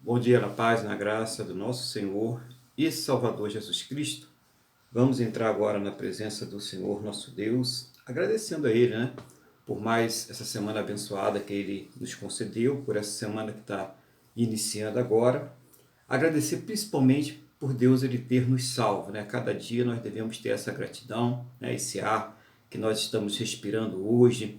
Bom dia na paz e na graça do nosso Senhor e Salvador Jesus Cristo. Vamos entrar agora na presença do Senhor nosso Deus, agradecendo a Ele, por mais essa semana abençoada que Ele nos concedeu, por essa semana que está iniciando agora. Agradecer principalmente por Deus Ele ter nos salvo, Cada dia nós devemos ter essa gratidão, esse ar que nós estamos respirando hoje,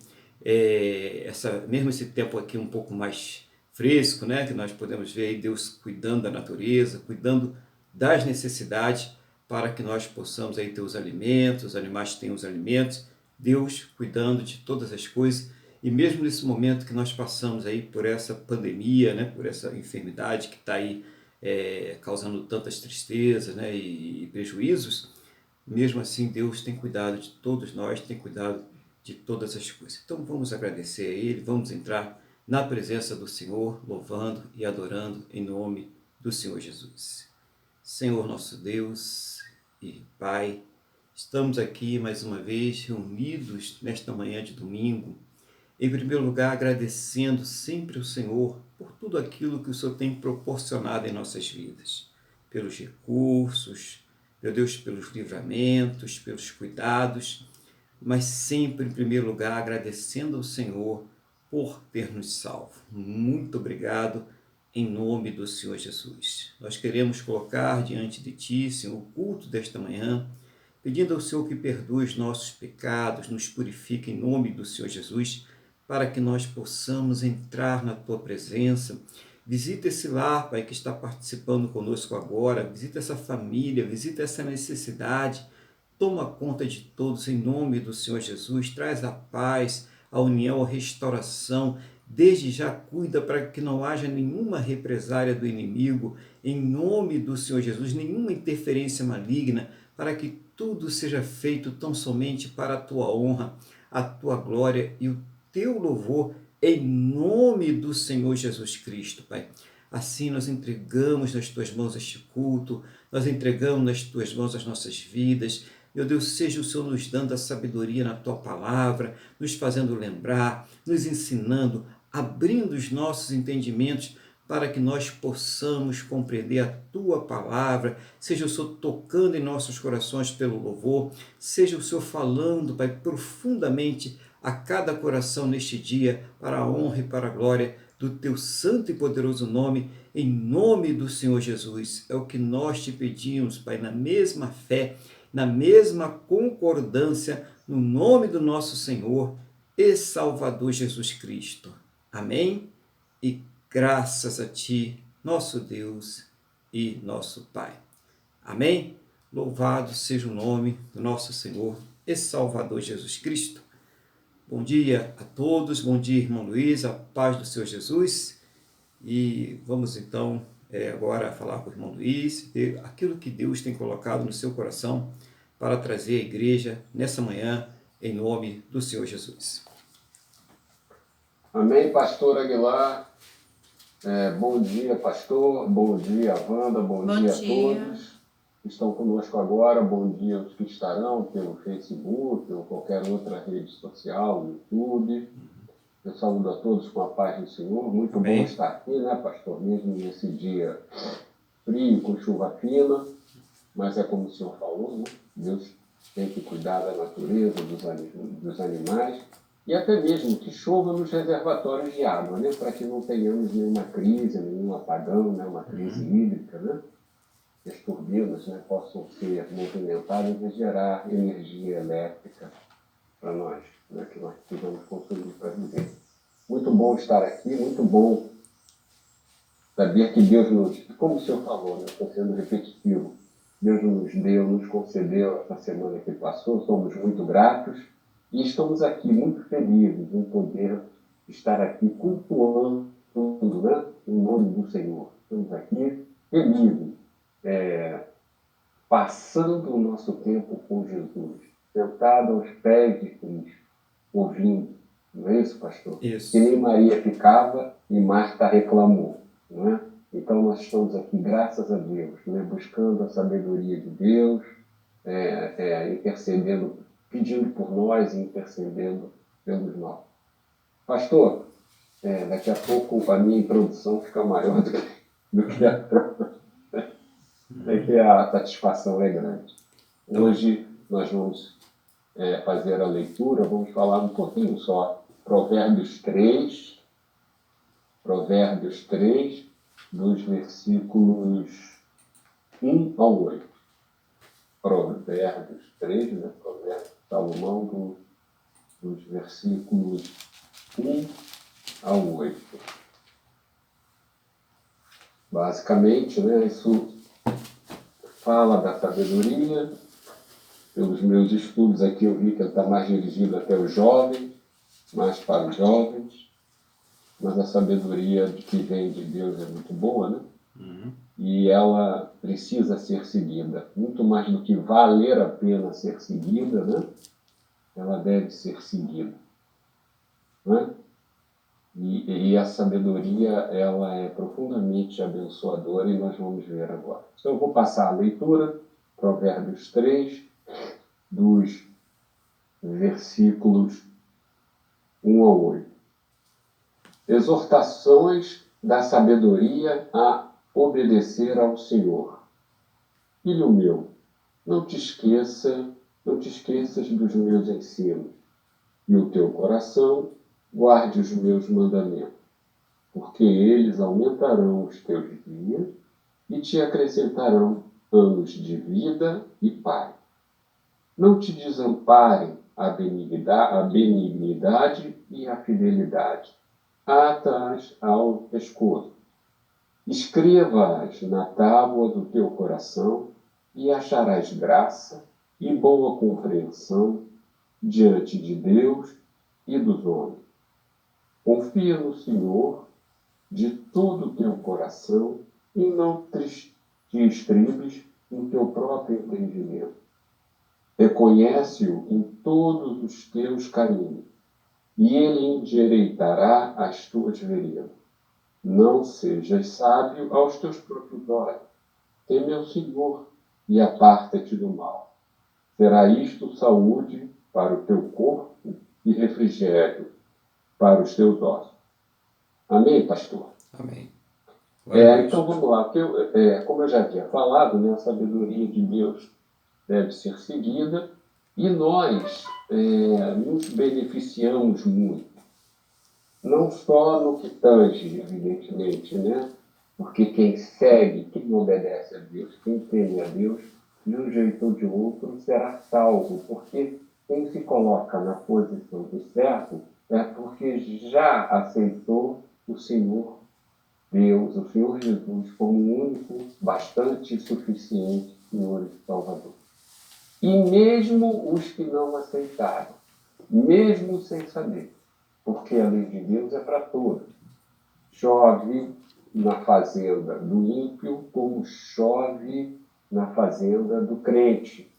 mesmo esse tempo aqui um pouco mais fresco, que nós podemos ver aí Deus cuidando da natureza, cuidando das necessidades para que nós possamos aí ter os alimentos, os animais têm os alimentos, Deus cuidando de todas as coisas. E mesmo nesse momento que nós passamos aí por essa pandemia, por essa enfermidade que está aí causando tantas tristezas, e prejuízos, mesmo assim Deus tem cuidado de todos nós, tem cuidado de todas as coisas. Então vamos agradecer a Ele, vamos entrar na presença do Senhor, louvando e adorando em nome do Senhor Jesus. Senhor nosso Deus e Pai, estamos aqui mais uma vez reunidos nesta manhã de domingo, em primeiro lugar agradecendo sempre ao Senhor por tudo aquilo que o Senhor tem proporcionado em nossas vidas, pelos recursos, meu Deus, pelos livramentos, pelos cuidados, mas sempre em primeiro lugar agradecendo ao Senhor por ter nos salvo. Muito obrigado em nome do Senhor Jesus. Nós queremos colocar diante de Ti, Senhor, o culto desta manhã, pedindo ao Senhor que perdoe os nossos pecados, nos purifique em nome do Senhor Jesus, para que nós possamos entrar na Tua presença. Visita esse lar, Pai, que está participando conosco agora, visita essa família, visita essa necessidade, toma conta de todos em nome do Senhor Jesus, traz a paz, a união, a restauração, desde já cuida para que não haja nenhuma represália do inimigo, em nome do Senhor Jesus, nenhuma interferência maligna, para que tudo seja feito tão somente para a Tua honra, a Tua glória e o Teu louvor, em nome do Senhor Jesus Cristo, Pai. Assim nós entregamos nas Tuas mãos este culto, nós entregamos nas Tuas mãos as nossas vidas. Meu Deus, seja o Senhor nos dando a sabedoria na Tua palavra, nos fazendo lembrar, nos ensinando, abrindo os nossos entendimentos para que nós possamos compreender a Tua palavra, seja o Senhor tocando em nossos corações pelo louvor, seja o Senhor falando, Pai, profundamente a cada coração neste dia, para a honra e para a glória do Teu santo e poderoso nome, em nome do Senhor Jesus. É o que nós Te pedimos, Pai, na mesma fé, na mesma concordância, no nome do nosso Senhor e Salvador Jesus Cristo. Amém? E graças a Ti, nosso Deus e nosso Pai. Amém? Louvado seja o nome do nosso Senhor e Salvador Jesus Cristo. Bom dia a todos, bom dia, irmão Luiz, a paz do Senhor Jesus. E vamos então agora falar com o irmão Luiz, aquilo que Deus tem colocado no seu coração para trazer à igreja nessa manhã, em nome do Senhor Jesus. Amém, pastor Aguilar. Bom dia, pastor. Bom dia, Wanda. Bom dia a todos que estão conosco agora. Bom dia aos que estarão pelo Facebook ou qualquer outra rede social, YouTube. Eu saúdo a todos com a paz do Senhor. Muito Amém. bom estar aqui, pastor? Mesmo nesse dia frio, com chuva fina, mas é como o senhor falou, Deus tem que cuidar da natureza, dos animais, e até mesmo que chova nos reservatórios de água, para que não tenhamos nenhuma crise, nenhum apagão, uma crise hídrica, que as turbinas possam ser movimentadas e gerar energia elétrica para nós, que nós precisamos consumir para viver. Muito bom estar aqui, muito bom saber que Deus nos, como o senhor falou, estou sendo repetitivo, Deus nos concedeu essa semana que passou, somos muito gratos e estamos aqui muito felizes em poder estar aqui cultuando, em nome do Senhor. Estamos aqui felizes, passando o nosso tempo com Jesus, sentado aos pés de Cristo, ouvindo. Não é isso, pastor? Isso. Que nem Maria ficava e Marta reclamou, não é? Então nós estamos aqui, graças a Deus, buscando a sabedoria de Deus, intercedendo, pedindo por nós e intercedendo pelos nossos. Pastor, daqui a pouco a minha introdução fica maior do que do que a prova, é que a satisfação é grande. Hoje nós vamos fazer a leitura, vamos falar um pouquinho só. Provérbios 3, dos versículos 1 ao 8. Provérbios 3, né? Provérbios de Salomão, dos versículos 1 ao 8. Basicamente, né, isso fala da sabedoria. Pelos meus estudos aqui eu vi que ele está mais dirigido até os jovens, mais para os jovens, mas a sabedoria que vem de Deus é muito boa, né? E ela precisa ser seguida. Muito mais do que valer a pena ser seguida, né? Ela deve ser seguida. Né? E a sabedoria, ela é profundamente abençoadora e nós vamos ver agora. Então eu vou passar a leitura, Provérbios 3, dos versículos 1 ao 8. Exortações da sabedoria a obedecer ao Senhor. Filho meu, não te esqueças dos meus ensinos, e o teu coração guarde os meus mandamentos, porque eles aumentarão os teus dias e te acrescentarão anos de vida e paz. Não te desamparem a benignidade e a fidelidade. Ata-as ao pescoço. Escreva-as na tábua do teu coração e acharás graça e boa compreensão diante de Deus e dos homens. Confia no Senhor de todo o teu coração e não te estribes no teu próprio entendimento. Reconhece-o em todos os teus caminhos, e ele endireitará as tuas veredas. Não sejas sábio aos teus próprios olhos. Teme ao Senhor e aparta-te do mal. Será isto saúde para o teu corpo e refrigério para os teus ossos. Amém, pastor? Amém. Então vamos lá. Como eu já tinha falado, né, a sabedoria de Deus deve ser seguida e nós nos beneficiamos muito. Não só no que tange, evidentemente, né? Porque quem segue, quem obedece a Deus, quem teme a Deus, de um jeito ou de outro, será salvo. Porque quem se coloca na posição do certo é porque já aceitou o Senhor Deus, o Senhor Jesus, como o único, bastante e suficiente Senhor e Salvador. E mesmo os que não aceitaram, mesmo sem saber, porque a lei de Deus é para todos. Chove na fazenda do ímpio como chove na fazenda do crente.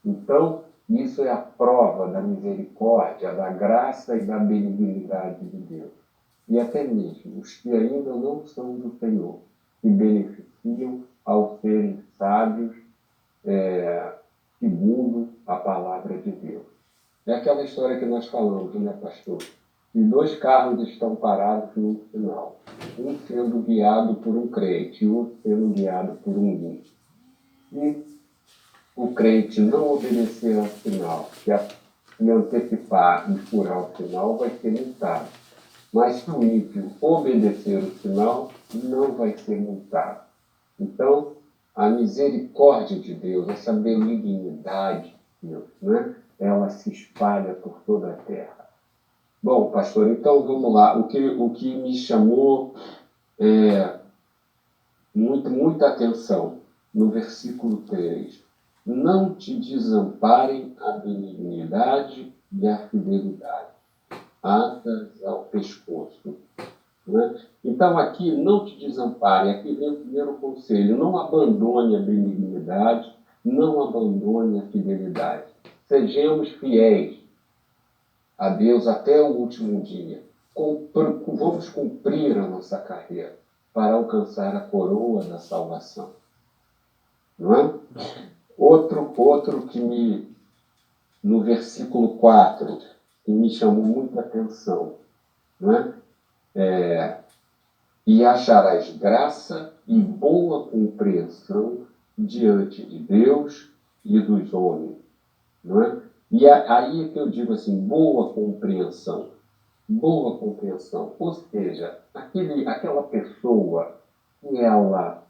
Então, isso é a prova da misericórdia, da graça e da benignidade de Deus. E até mesmo os que ainda não são do Senhor, se beneficiam ao serem sábios, segundo a palavra de Deus. É aquela história que nós falamos, né, pastor? E 2 carros estão parados no sinal. Um sendo guiado por um crente e outro sendo guiado por um ímpio. E o crente não obedecer ao sinal, se antecipar e furar o sinal, vai ser multado. Mas se o ímpio obedecer o sinal, não vai ser multado. Então, a misericórdia de Deus, essa benignidade de Deus, né? Ela se espalha por toda a terra. Bom, pastor, então vamos lá. O que me chamou muita atenção no versículo 3. Não te desamparem a benignidade e a fidelidade. Atas ao pescoço. Né? Então, aqui, não te desampare. Aqui vem o primeiro conselho. Não abandone a benignidade, não abandone a fidelidade. Sejamos fiéis a Deus até o último dia. Vamos cumprir a nossa carreira para alcançar a coroa da salvação. Não é? Outro que no versículo 4, que me chamou muita atenção, não é? e acharás graça e boa compreensão diante de Deus e dos homens. Não é? E aí é que eu digo assim, boa compreensão. Boa compreensão. Ou seja, aquela pessoa que ela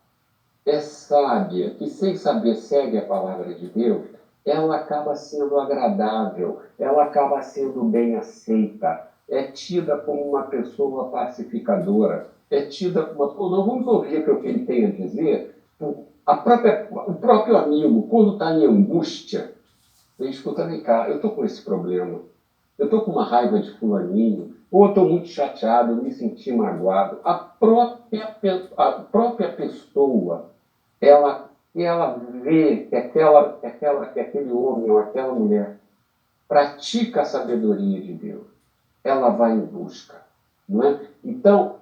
é sábia, que sem saber segue a palavra de Deus, ela acaba sendo agradável, ela acaba sendo bem aceita, é tida como uma pessoa pacificadora, é tida como uma... Pô, não vamos ouvir o que ele tem a dizer. O próprio amigo, quando está em angústia, ele escuta, vem cá, eu estou com esse problema, eu estou com uma raiva de fulaninho, ou estou muito chateado, me senti magoado. A própria pessoa, ela vê que aquele homem ou aquela mulher pratica a sabedoria de Deus, ela vai em busca, não é? Então,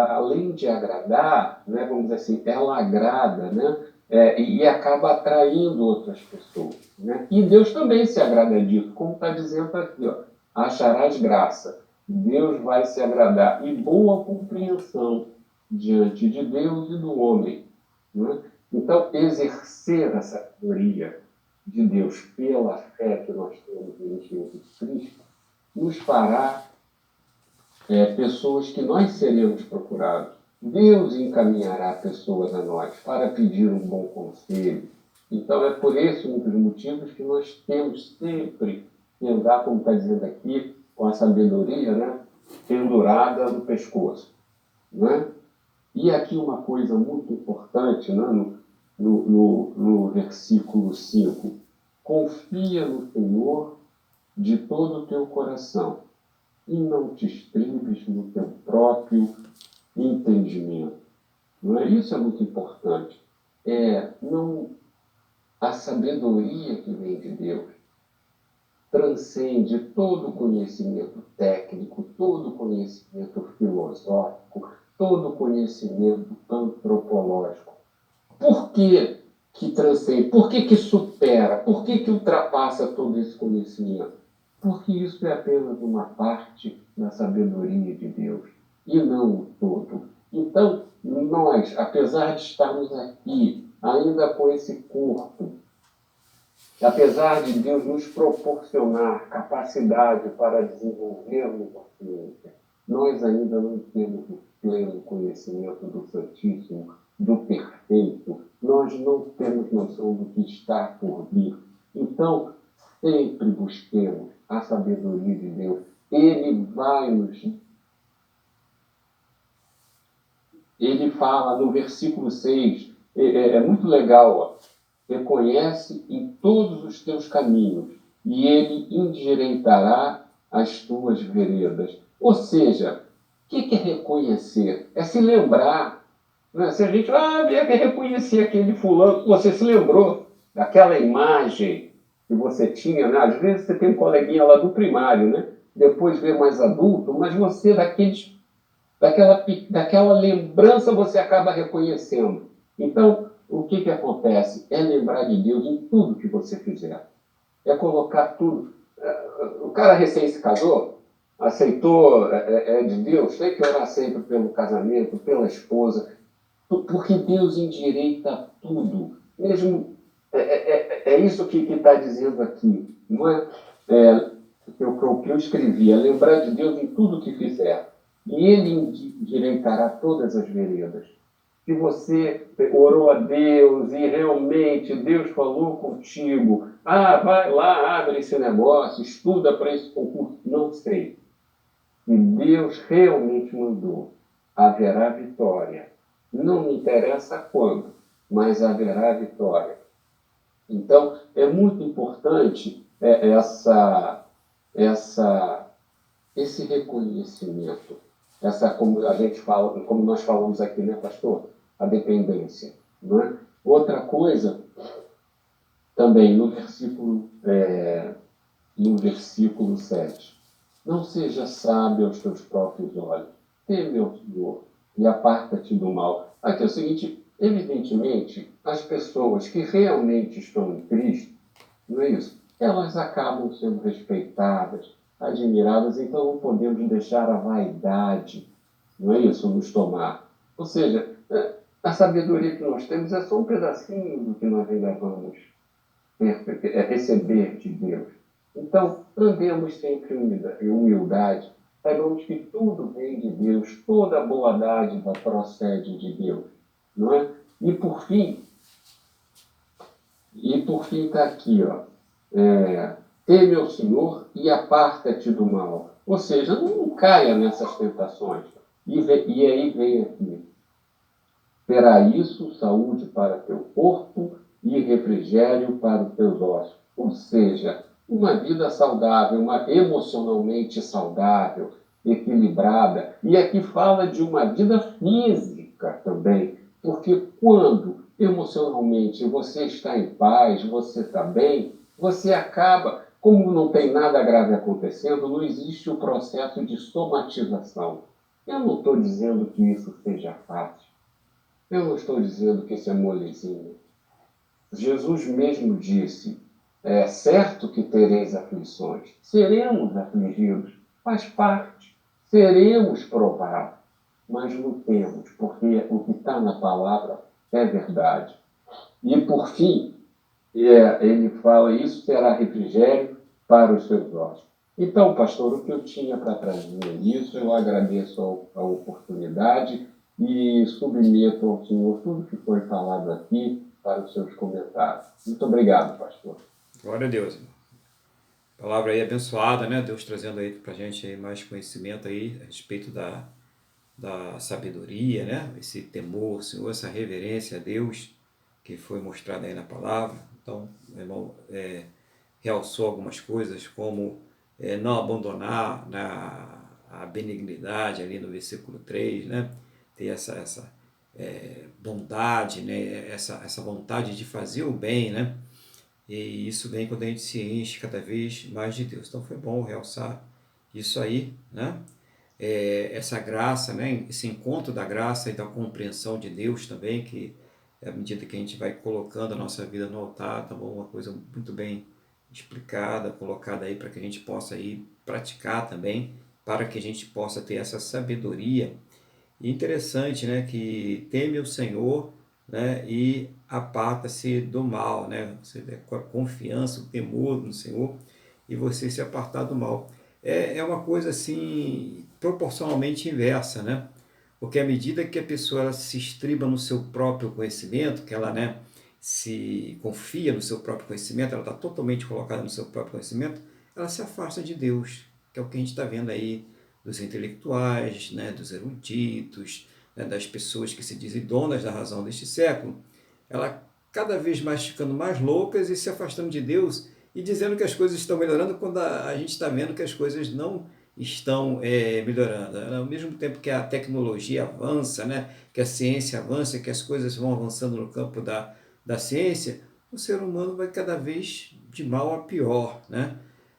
além de agradar, né, vamos dizer assim, ela agrada, né, e acaba atraindo outras pessoas, né? E Deus também se agrada disso, como está dizendo aqui, ó, acharás graça, Deus vai se agradar, e boa compreensão diante de Deus e do homem, né? Então, exercer a sabedoria de Deus pela fé que nós temos em Jesus Cristo nos fará pessoas que nós seremos procurados. Deus encaminhará pessoas a nós para pedir um bom conselho. Então, é por esse um dos motivos que nós temos sempre que andar, como está dizendo aqui, com a sabedoria, né, pendurada no pescoço. Né? E aqui uma coisa muito importante, né, no versículo 5. Confia no Senhor de todo o teu coração e não te estribes no teu próprio entendimento. Não é? Isso é muito importante. Não, a sabedoria que vem de Deus transcende todo conhecimento técnico, todo conhecimento filosófico, todo conhecimento antropológico. Por que transcende? Por que supera? Por que ultrapassa todo esse conhecimento? Porque isso é apenas uma parte da sabedoria de Deus e não o todo. Então, nós, apesar de estarmos aqui, ainda com esse corpo, apesar de Deus nos proporcionar capacidade para desenvolvermos a ciência, nós ainda não temos o pleno conhecimento do Santíssimo, do perfeito. Nós não temos noção do que está por vir. Então, sempre busquemos a sabedoria de Deus. Ele fala no versículo 6, é muito legal, ó. Reconhece em todos os teus caminhos, e ele endireitará as tuas veredas. Ou seja, o que é reconhecer? É se lembrar. Né? Se a gente é reconhecer aquele fulano, você se lembrou daquela imagem que você tinha, né? Às vezes você tem um coleguinha lá do primário, né? Depois vê mais adulto, mas você daquela lembrança você acaba reconhecendo. Então, o que acontece? É lembrar de Deus em tudo que você fizer. É colocar tudo. O cara recém se casou, aceitou, de Deus, tem que orar sempre pelo casamento, pela esposa, porque Deus endireita tudo. Mesmo, é isso que está dizendo aqui. Não é, o que eu escrevi, é lembrar de Deus em tudo que fizer. E Ele endireitará todas as veredas. Se você orou a Deus e realmente Deus falou contigo, vai lá, abre esse negócio, estuda para esse concurso, não sei. Se Deus realmente mandou, haverá vitória. Não me interessa quando, mas haverá vitória. Então, é muito importante esse reconhecimento, como a gente fala, como nós falamos aqui, né, pastor? A dependência. Não é? Outra coisa, também no versículo 7. Não seja sábio aos teus próprios olhos. Teme ao Senhor e aparta-te do mal. Aqui é o seguinte, evidentemente, as pessoas que realmente estão em Cristo, não é isso? Elas acabam sendo respeitadas, admiradas, então não podemos deixar a vaidade não é isso? Nos tomar. Ou seja, a sabedoria que nós temos é só um pedacinho do que nós ainda vamos receber de Deus. Então, andemos sempre em humildade, saibamos que tudo vem de Deus, toda boa dádiva procede de Deus, não é? E por fim está aqui, ó, teme ao Senhor e aparta-te do mal. Ou seja, não caia nessas tentações. E aí vem aqui, terá isso saúde para teu corpo e refrigério para os teus ossos. Ou seja, uma vida saudável, uma emocionalmente saudável, equilibrada. E aqui fala de uma vida física também, porque quando emocionalmente você está em paz, você está bem, você acaba, como não tem nada grave acontecendo, não existe o processo de somatização. Eu não estou dizendo que isso seja fácil. Eu não estou dizendo que isso é molezinha. Jesus mesmo disse, é certo que tereis aflições, seremos afligidos, faz parte, seremos provados, mas lutemos, porque o que está na palavra é verdade. E por fim, ele fala, isso será refrigério para os seus ossos. Então, pastor, o que eu tinha para trazer isso, eu agradeço a oportunidade e submeto ao senhor tudo que foi falado aqui para os seus comentários. Muito obrigado, pastor. Glória a Deus, irmão. Palavra aí abençoada, né? Deus trazendo aí pra gente aí mais conhecimento aí a respeito da sabedoria, né? Esse temor, Senhor, essa reverência a Deus que foi mostrada aí na palavra. Então, meu irmão, realçou algumas coisas como não abandonar a benignidade ali no versículo 3, né? Ter essa bondade, né? Essa vontade de fazer o bem, né? E isso vem quando a gente se enche cada vez mais de Deus. Então foi bom realçar isso aí, né? Essa graça, né? Esse encontro da graça e da compreensão de Deus também, que à medida que a gente vai colocando a nossa vida no altar, tá bom? Uma coisa muito bem explicada, colocada aí para que a gente possa aí praticar também, para que a gente possa ter essa sabedoria. E interessante, né? Que teme o Senhor, né? E aparta-se do mal, né? Você tem a confiança, o temor no Senhor e você se apartar do mal. É uma coisa assim proporcionalmente inversa, né? Porque à medida que a pessoa ela se estriba no seu próprio conhecimento, que ela, né, se confia no seu próprio conhecimento, ela está totalmente colocada no seu próprio conhecimento, ela se afasta de Deus, que é o que a gente está vendo aí dos intelectuais, né, dos eruditos, né, das pessoas que se dizem donas da razão deste século, ela cada vez mais ficando mais loucas e se afastando de Deus e dizendo que as coisas estão melhorando quando a gente está vendo que as coisas não estão melhorando. Ao mesmo tempo que a tecnologia avança, né, que a ciência avança, que as coisas vão avançando no campo da ciência, o ser humano vai cada vez de mal a pior, né?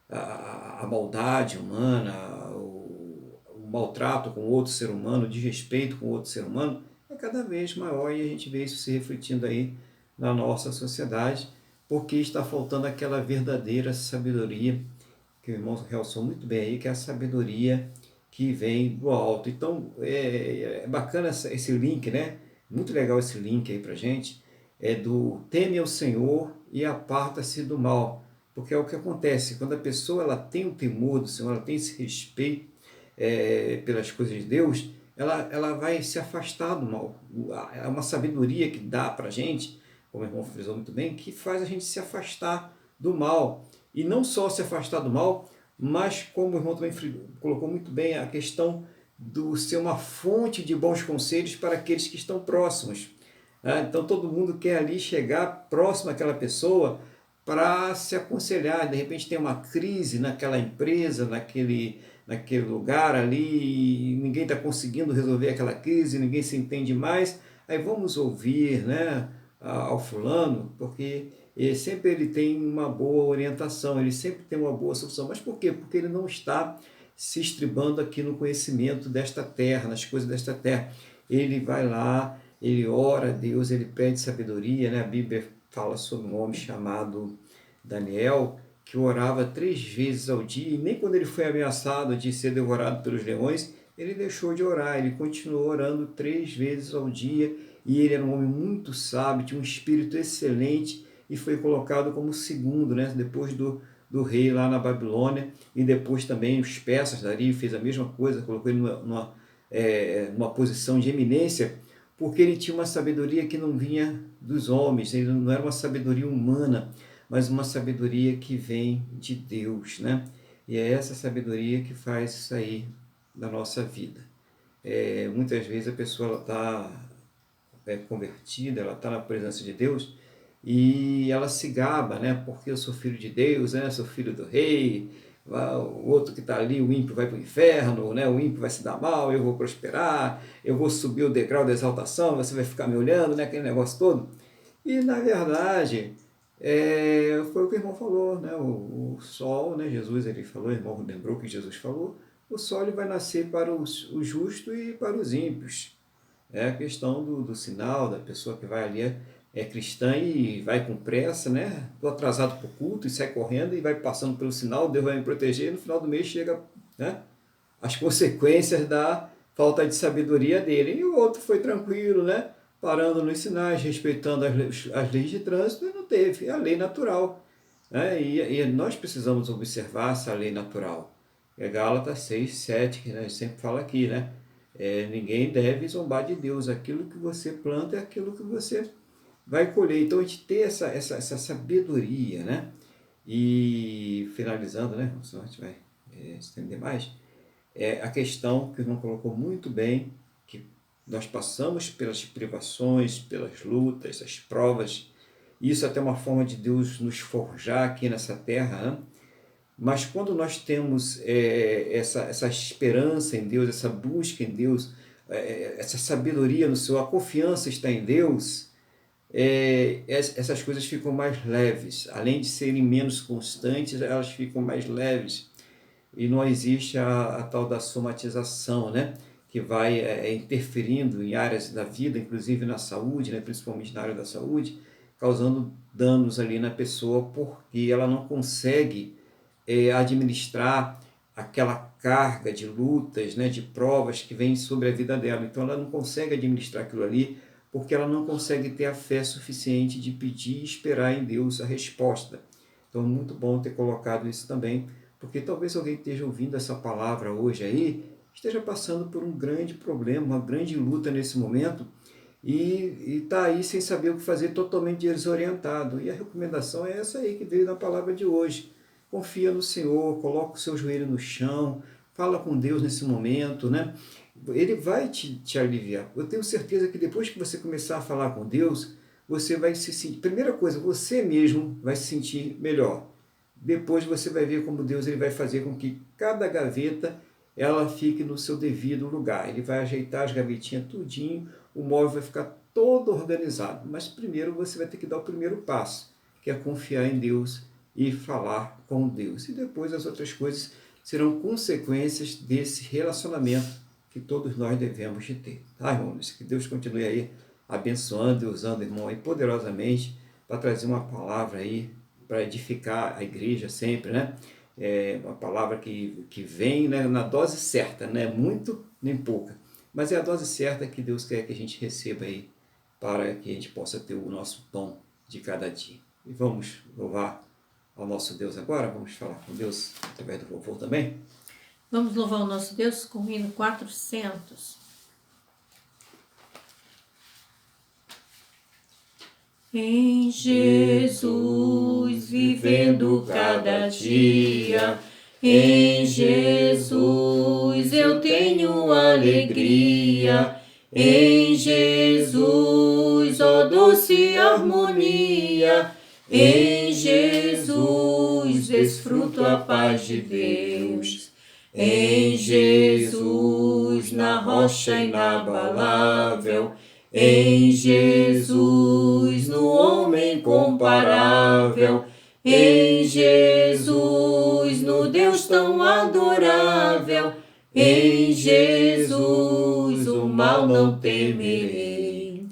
A maldade humana, o maltrato com outro ser humano, o desrespeito com outro ser humano é cada vez maior e a gente vê isso se refletindo aí na nossa sociedade, porque está faltando aquela verdadeira sabedoria que o irmão realçou muito bem aí, que é a sabedoria que vem do alto. Então, é bacana esse link, né? Muito legal esse link aí pra gente, do teme ao Senhor e aparta-se do mal. Porque é o que acontece, quando a pessoa ela tem o temor do Senhor, ela tem esse respeito pelas coisas de Deus, ela vai se afastar do mal. É uma sabedoria que dá pra gente, como o irmão frisou muito bem, que faz a gente se afastar do mal. E não só se afastar do mal, mas como o irmão também colocou muito bem, a questão do ser uma fonte de bons conselhos para aqueles que estão próximos. Então todo mundo quer ali chegar próximo àquela pessoa para se aconselhar. De repente tem uma crise naquela empresa, naquele lugar ali, e ninguém está conseguindo resolver aquela crise, ninguém se entende mais. Aí vamos ouvir, né, ao fulano, porque sempre ele tem uma boa orientação, ele sempre tem uma boa solução. Mas por quê? Porque ele não está se estribando aqui no conhecimento desta terra, nas coisas desta terra. Ele vai lá, ele ora a Deus, ele pede sabedoria, né? A Bíblia fala sobre um homem chamado Daniel, que orava 3 vezes ao dia, e nem quando ele foi ameaçado de ser devorado pelos leões, ele deixou de orar, ele continuou orando 3 vezes ao dia, e ele era um homem muito sábio, tinha um espírito excelente, e foi colocado como segundo, né, depois do rei lá na Babilônia, e depois também os persas, Dario fez a mesma coisa, colocou ele numa posição de eminência, porque ele tinha uma sabedoria que não vinha dos homens, ele não era uma sabedoria humana, mas uma sabedoria que vem de Deus, né? E é essa sabedoria que faz sair da nossa vida. Muitas vezes a pessoa está convertida, ela está na presença de Deus e ela se gaba, né? Porque eu sou filho de Deus, né? Sou filho do rei. O outro que está ali, o ímpio, vai para o inferno, né? O ímpio vai se dar mal, eu vou prosperar, eu vou subir o degrau da exaltação, você vai ficar me olhando, né? Aquele negócio todo. E na verdade, foi o que o irmão falou, né? O sol, né? Jesus ele falou, o irmão lembrou que Jesus falou, o sol ele vai nascer para os justos e para os ímpios. É a questão do sinal, da pessoa que vai ali, é cristã e vai com pressa, né? Estou atrasado para o culto e sai correndo e vai passando pelo sinal, Deus vai me proteger e no final do mês chega, né, as consequências da falta de sabedoria dele. E o outro foi tranquilo, né? Parando nos sinais, respeitando as leis de trânsito, e não teve, é a lei natural. Né? E nós precisamos observar essa lei natural. É Gálatas 6, 7, que a gente sempre fala aqui, né? Ninguém deve zombar de Deus. Aquilo que você planta é aquilo que você vai colher. Então a gente ter essa sabedoria, né? E finalizando, né? Senão a gente vai estender mais. A questão que o irmão colocou muito bem, que nós passamos pelas privações, pelas lutas, as provas. Isso é até uma forma de Deus nos forjar aqui nessa terra, né? Mas quando nós temos essa esperança em Deus, essa busca em Deus, essa sabedoria no Senhor, a confiança está em Deus, essas coisas ficam mais leves. Além de serem menos constantes, elas ficam mais leves. E não existe a tal da somatização, né? Que vai interferindo em áreas da vida, inclusive na saúde, né? Principalmente na área da saúde, causando danos ali na pessoa, porque ela não consegue administrar aquela carga de lutas, né, de provas que vem sobre a vida dela. Então ela não consegue administrar aquilo ali porque ela não consegue ter a fé suficiente de pedir e esperar em Deus a resposta. Então é muito bom ter colocado isso também, porque talvez alguém esteja ouvindo essa palavra hoje aí, esteja passando por um grande problema, uma grande luta nesse momento, e está aí sem saber o que fazer, totalmente desorientado. E a recomendação é essa aí que veio na palavra de hoje. Confia no Senhor, coloca o seu joelho no chão, fala com Deus nesse momento, né? Ele vai te aliviar. Eu tenho certeza que depois que você começar a falar com Deus, você vai se sentir... Primeira coisa, você mesmo vai se sentir melhor. Depois você vai ver como Deus ele vai fazer com que cada gaveta ela fique no seu devido lugar. Ele vai ajeitar as gavetinhas tudinho, o móvel vai ficar todo organizado. Mas primeiro você vai ter que dar o primeiro passo, que é confiar em Deus e falar com Deus. E depois as outras coisas serão consequências desse relacionamento que todos nós devemos de ter. Tá, irmãos? Que Deus continue aí abençoando e usando o irmão aí poderosamente para trazer uma palavra aí para edificar a igreja sempre, né? Uma palavra que vem, né, na dose certa, não é muito nem pouca, mas é a dose certa que Deus quer que a gente receba aí para que a gente possa ter o nosso pão de cada dia. E vamos louvar ao nosso Deus agora, vamos falar com Deus através do louvor também. Vamos louvar o nosso Deus com o hino 400. Em Jesus, vivendo cada dia, em Jesus eu tenho alegria, em Jesus, ó doce harmonia, em Jesus desfruto a paz de Deus, em Jesus, na rocha inabalável, em Jesus, no homem comparável, em Jesus, no Deus tão adorável, em Jesus, o mal não temerei.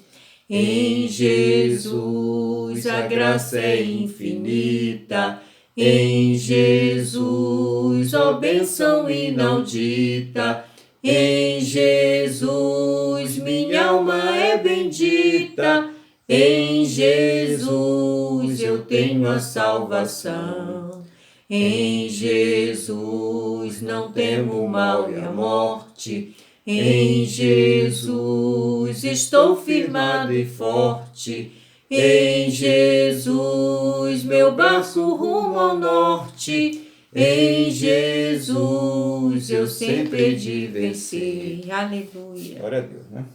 Em Jesus, a graça é infinita, em Jesus, ó bênção inaudita, Em Jesus minha alma é bendita, em Jesus eu tenho a salvação. Em Jesus não temo o mal e a morte, em Jesus estou firmado e forte. Em Jesus meu barco rumo ao norte, em Jesus eu sempre hei de vencer. Aleluia. Glória a Deus, né?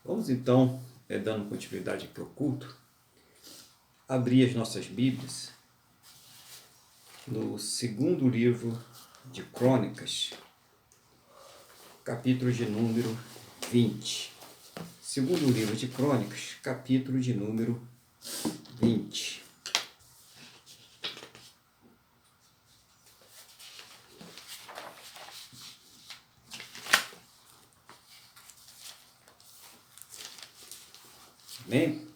Vamos então, dando continuidade para o culto, abrir as nossas Bíblias no segundo livro de Crônicas, capítulo de número 20. Segundo livro de Crônicas, capítulo de número 20. Amém?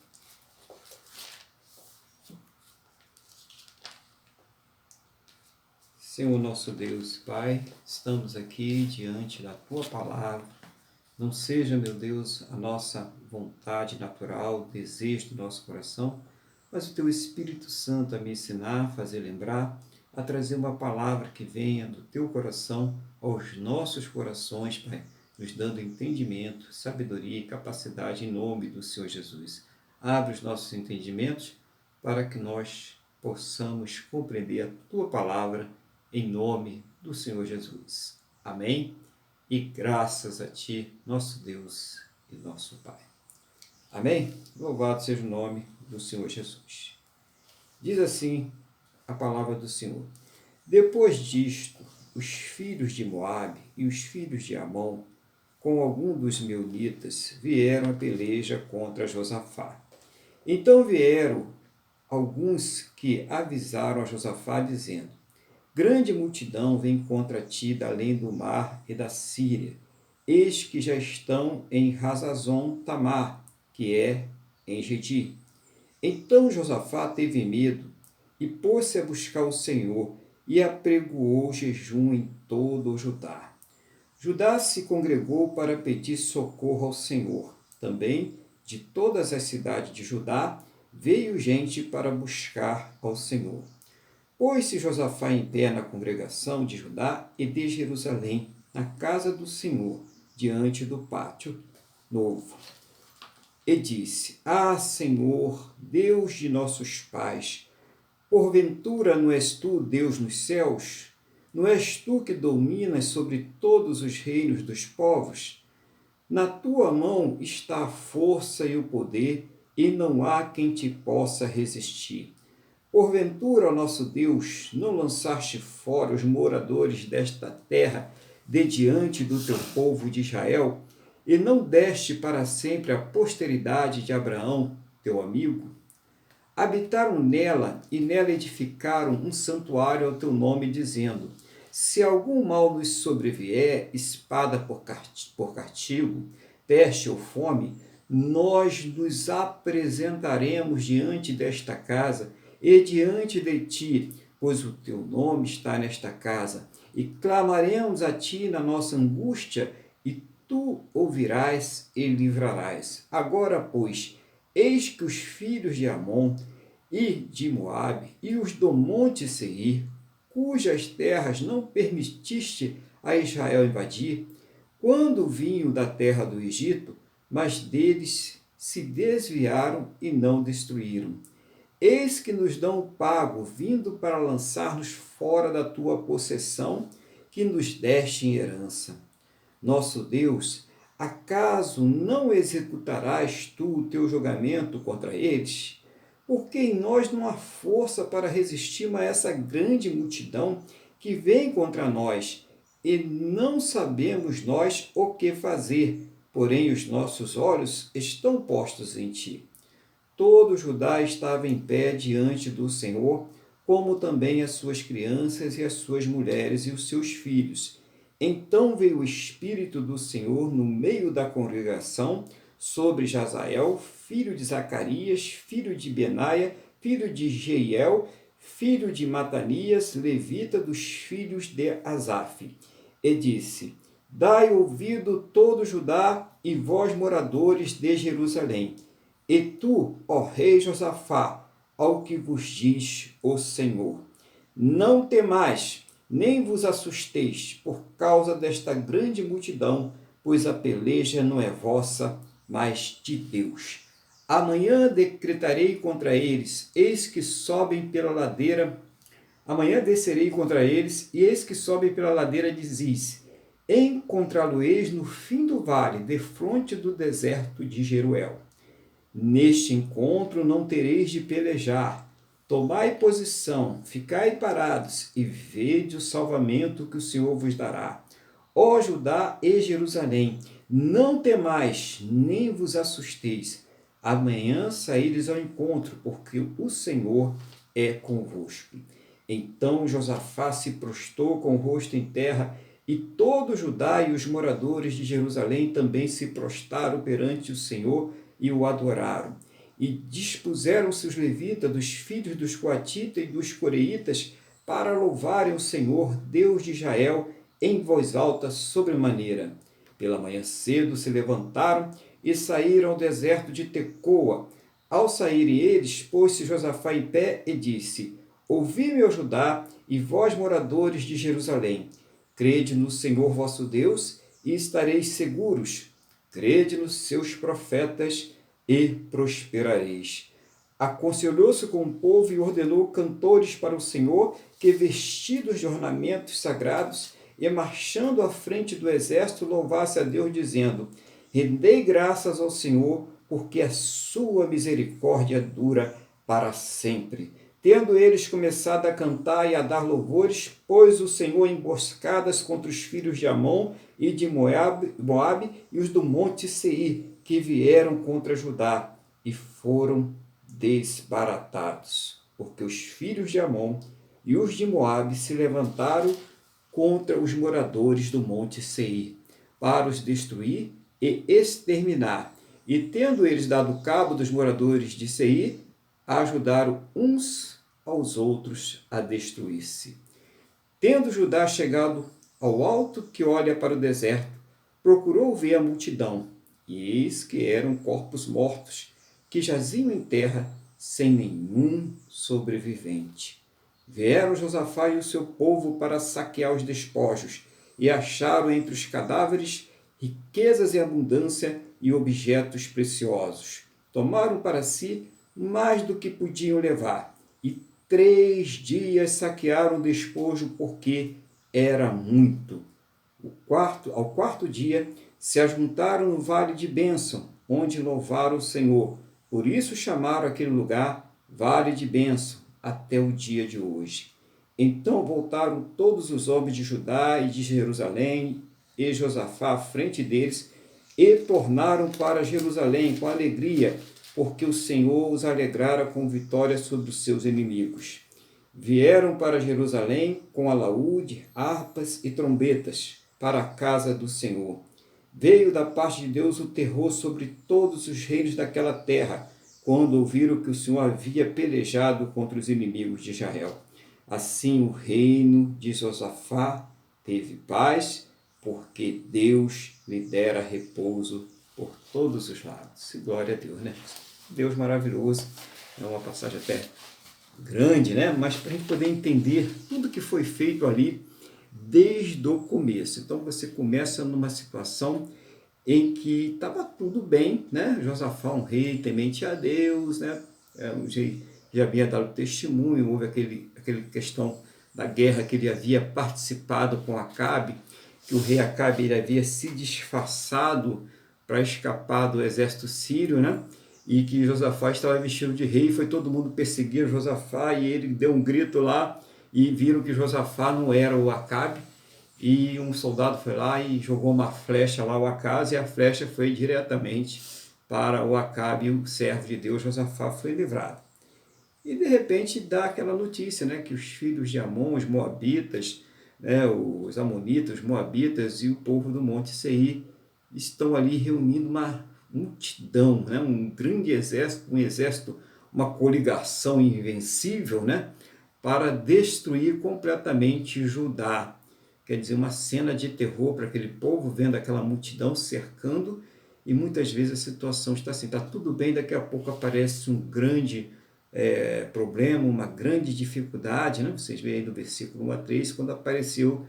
Senhor nosso Deus e Pai, estamos aqui diante da Tua Palavra. Não seja, meu Deus, a nossa vontade natural, o desejo do nosso coração, mas o Teu Espírito Santo a me ensinar, a fazer lembrar, a trazer uma palavra que venha do Teu coração aos nossos corações, Pai, nos dando entendimento, sabedoria e capacidade em nome do Senhor Jesus. Abre os nossos entendimentos para que nós possamos compreender a Tua palavra em nome do Senhor Jesus. Amém? E graças a Ti, nosso Deus e nosso Pai. Amém? Louvado seja o nome do Senhor Jesus. Diz assim a palavra do Senhor. Depois disto, os filhos de Moabe e os filhos de Amon, com algum dos meunitas, vieram a peleja contra Josafá. Então vieram alguns que avisaram a Josafá, dizendo: grande multidão vem contra ti da além do mar e da Síria. Eis que já estão em Hazazon Tamar, que é em Gedi. Então Josafá teve medo e pôs-se a buscar o Senhor e apregoou jejum em todo o Judá. Judá se congregou para pedir socorro ao Senhor. Também de todas as cidades de Judá veio gente para buscar ao Senhor. Pôs-se Josafá em pé na congregação de Judá e de Jerusalém, na casa do Senhor, diante do pátio novo. E disse: Ah, Senhor, Deus de nossos pais, porventura não és tu Deus nos céus? Não és tu que dominas sobre todos os reinos dos povos? Na tua mão está a força e o poder, e não há quem te possa resistir. Porventura, ó nosso Deus, não lançaste fora os moradores desta terra de diante do teu povo de Israel, e não deste para sempre a posteridade de Abraão, teu amigo? Habitaram nela e nela edificaram um santuário ao teu nome, dizendo: se algum mal nos sobrevier, espada por castigo, peste ou fome, nós nos apresentaremos diante desta casa e diante de ti, pois o teu nome está nesta casa, e clamaremos a ti na nossa angústia, e tu ouvirás e livrarás. Agora, pois, eis que os filhos de Amon e de Moabe e os do monte Seir, cujas terras não permitiste a Israel invadir, quando vinham da terra do Egito, mas deles se desviaram e não destruíram. Eis que nos dão o pago, vindo para lançar-nos fora da tua possessão, que nos deste em herança. Nosso Deus, acaso não executarás tu o teu julgamento contra eles? Porque em nós não há força para resistir a essa grande multidão que vem contra nós, e não sabemos nós o que fazer, porém os nossos olhos estão postos em ti. Todo Judá estava em pé diante do Senhor, como também as suas crianças e as suas mulheres e os seus filhos. Então veio o Espírito do Senhor no meio da congregação sobre Jazael, filho de Zacarias, filho de Benaia, filho de Jeiel, filho de Matanias, levita dos filhos de Asaf. e disse: Dai ouvido todo Judá e vós moradores de Jerusalém, e tu, ó rei Josafá, ao que vos diz o Senhor. Não temais, nem vos assusteis por causa desta grande multidão, pois a peleja não é vossa, mas de Deus. Amanhã decretarei contra eles, eis que sobem pela ladeira. Amanhã descerei contra eles, e eis que sobem pela ladeira de Ziz. Encontrá-lo-eis no fim do vale, defronte do deserto de Jeruel. Neste encontro não tereis de pelejar. Tomai posição, ficai parados, e vede o salvamento que o Senhor vos dará. Ó Judá e Jerusalém, não temais, nem vos assusteis. Amanhã saíres ao encontro, porque o Senhor é convosco. Então Josafá se prostrou com o rosto em terra, e todo Judá e os moradores de Jerusalém também se prostraram perante o Senhor e o adoraram. E dispuseram-se os levitas, dos filhos dos coatitas e dos coreitas, para louvarem o Senhor, Deus de Israel, em voz alta sobremaneira. Pela manhã cedo se levantaram e saíram ao deserto de Tecoa. Ao saírem eles, pôs-se Josafá em pé e disse: Ouvi-me, ó Judá, e vós, moradores de Jerusalém. Crede no Senhor vosso Deus, e estareis seguros. Crede nos seus profetas, e prosperareis. Aconselhou-se com o povo e ordenou cantores para o Senhor, que, vestidos de ornamentos sagrados, e marchando à frente do exército, louvasse a Deus, dizendo: Rendei graças ao Senhor, porque a sua misericórdia dura para sempre. Tendo eles começado a cantar e a dar louvores, pôs o Senhor emboscadas contra os filhos de Amon e de Moabe e os do monte Seir, que vieram contra Judá, e foram desbaratados, porque os filhos de Amon e os de Moabe se levantaram contra os moradores do monte Seir, para os destruir e exterminar. E tendo eles dado cabo dos moradores de Seir, ajudaram uns aos outros a destruir-se. Tendo Judá chegado ao alto que olha para o deserto, procurou ver a multidão, e eis que eram corpos mortos, que jaziam em terra, sem nenhum sobrevivente. Vieram Josafá e o seu povo para saquear os despojos, e acharam entre os cadáveres riquezas e abundância e objetos preciosos. Tomaram para si mais do que podiam levar, e 3 dias saquearam o despojo, porque era muito. Ao quarto dia, se ajuntaram no vale de Bênção, onde louvaram o Senhor. Por isso chamaram aquele lugar Vale de Bênção, até o dia de hoje. Então voltaram todos os homens de Judá e de Jerusalém, e Josafá à frente deles, e tornaram para Jerusalém com alegria, porque o Senhor os alegrara com vitória sobre os seus inimigos. Vieram para Jerusalém com alaúde, harpas e trombetas, para a casa do Senhor. Veio da parte de Deus o terror sobre todos os reinos daquela terra, quando ouviram que o Senhor havia pelejado contra os inimigos de Israel. Assim o reino de Josafá teve paz, porque Deus lhe dera repouso por todos os lados. E glória a Deus, né? Deus maravilhoso. É uma passagem até grande, né? Mas para a gente poder entender tudo que foi feito ali desde o começo. Então você começa numa situação em que estava tudo bem, né? Josafá, um rei temente a Deus, né? Já havia dado testemunho, houve aquela questão da guerra que ele havia participado com Acabe, que o rei Acabe ele havia se disfarçado para escapar do exército sírio, né? E que Josafá estava vestido de rei, foi todo mundo perseguir Josafá, e ele deu um grito lá, e viram que Josafá não era o Acabe, e um soldado foi lá e jogou uma flecha lá ao Acabe, e a flecha foi diretamente para o Acabe, e o servo de Deus, Josafá, foi livrado. E de repente dá aquela notícia, né, que os filhos de Amon, os moabitas, né, os amonitas, os moabitas e o povo do Monte Seir estão ali reunindo uma multidão, né, um grande exército, uma coligação invencível, né, para destruir completamente Judá. quer dizer, uma cena de terror para aquele povo, vendo aquela multidão cercando, e muitas vezes a situação está assim, está tudo bem, daqui a pouco aparece um grande problema, uma grande dificuldade, né? Vocês veem aí do versículo 1 a 3, quando apareceu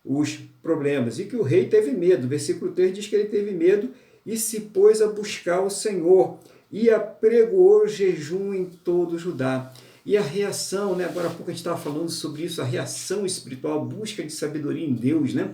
os problemas, e que o rei teve medo. O versículo 3 diz que ele teve medo e se pôs a buscar o Senhor, e apregoou jejum em todo Judá. E a reação, né? Agora há pouco a gente estava falando sobre isso, a reação espiritual, a busca de sabedoria em Deus, né?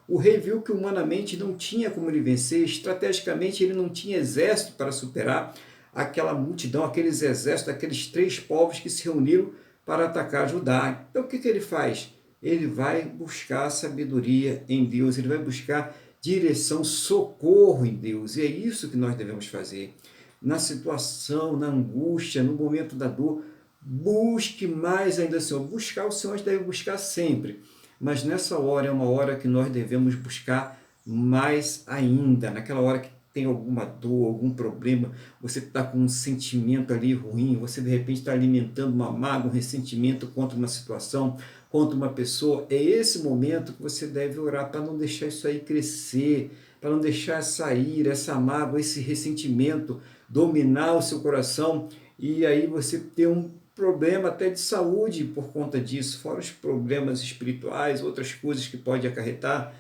O rei viu que humanamente não tinha como ele vencer, estrategicamente ele não tinha exército para superar aquela multidão, aqueles exércitos, aqueles 3 povos que se reuniram para atacar Judá. Então o que ele faz? Ele vai buscar sabedoria em Deus, ele vai buscar direção, socorro em Deus, e é isso que nós devemos fazer. Na situação, na angústia, no momento da dor, busque mais ainda o Senhor. Buscar o Senhor a gente deve buscar sempre, mas nessa hora é uma hora que nós devemos buscar mais ainda, naquela hora que tem alguma dor, algum problema, você está com um sentimento ali ruim, você de repente está alimentando uma mágoa, um ressentimento contra uma situação, contra uma pessoa, é esse momento que você deve orar para não deixar isso aí crescer, para não deixar sair essa mágoa, esse ressentimento, dominar o seu coração, e aí você ter um problema até de saúde por conta disso, fora os problemas espirituais, outras coisas que pode acarretar,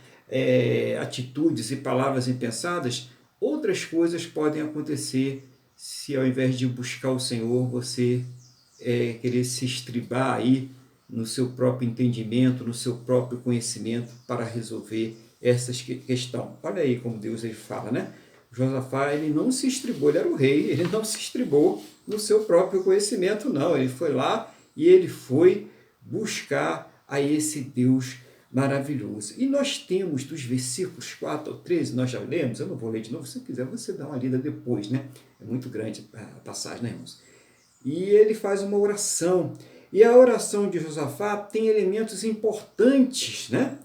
atitudes e palavras impensadas, outras coisas podem acontecer se ao invés de buscar o Senhor, você querer se estribar aí no seu próprio entendimento, no seu próprio conhecimento para resolver essas questões. Olha aí como Deus ele fala, né? Josafá, ele não se estribou, ele era o rei, ele não se estribou no seu próprio conhecimento, não. Ele foi lá e ele foi buscar a esse Deus maravilhoso. E nós temos dos versículos 4 ao 13, nós já lemos, eu não vou ler de novo, se quiser você dá uma lida depois, né? É muito grande a passagem, né, irmãos? E ele faz uma oração, e a oração de Josafá tem elementos importantes, né?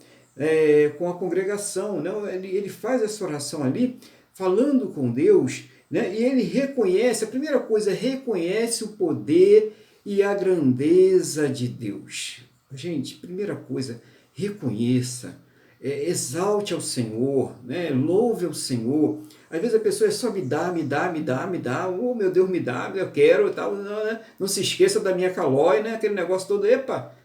Com a congregação, né? Ele faz essa oração ali, falando com Deus, né? E ele reconhece, a primeira coisa, reconhece o poder e a grandeza de Deus. Gente, primeira coisa, reconheça, exalte ao Senhor, né? Louve ao Senhor. Às vezes a pessoa só me dá, oh meu Deus, me dá, eu quero, tal, não se esqueça da minha calói, né? Aquele negócio todo, epa,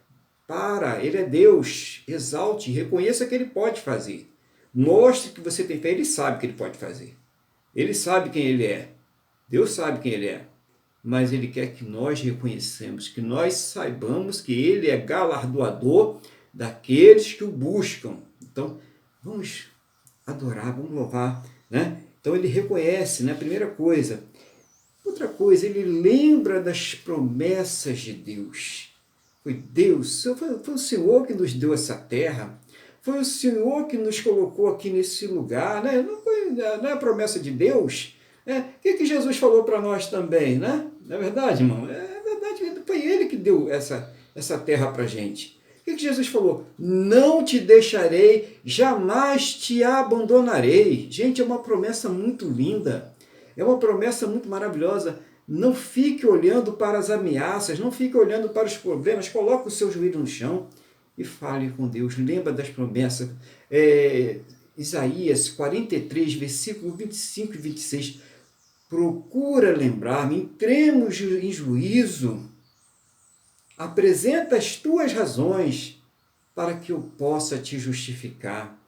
para, ele é Deus, exalte, reconheça que ele pode fazer. Mostre que você tem fé, ele sabe que ele pode fazer. Ele sabe quem ele é. Deus sabe quem ele é. Mas ele quer que nós reconheçamos, que nós saibamos que ele é galardoador daqueles que o buscam. Então, vamos adorar, vamos louvar, né? Então ele reconhece, né? Primeira coisa. Outra coisa, ele lembra das promessas de Deus. Foi Deus, foi o Senhor que nos deu essa terra. Foi o Senhor que nos colocou aqui nesse lugar, né? Não é a promessa de Deus? O que Jesus falou para nós também, né? Não é verdade, irmão? É verdade, foi Ele que deu essa terra para a gente. O que Jesus falou? Não te deixarei, jamais te abandonarei. Gente, é uma promessa muito linda, é uma promessa muito maravilhosa. Não fique olhando para as ameaças, não fique olhando para os problemas, coloque o seu joelho no chão e fale com Deus, lembra das promessas. Isaías 43, versículo 25 e 26, procura lembrar-me, entremos em juízo, apresenta as tuas razões para que eu possa te justificar.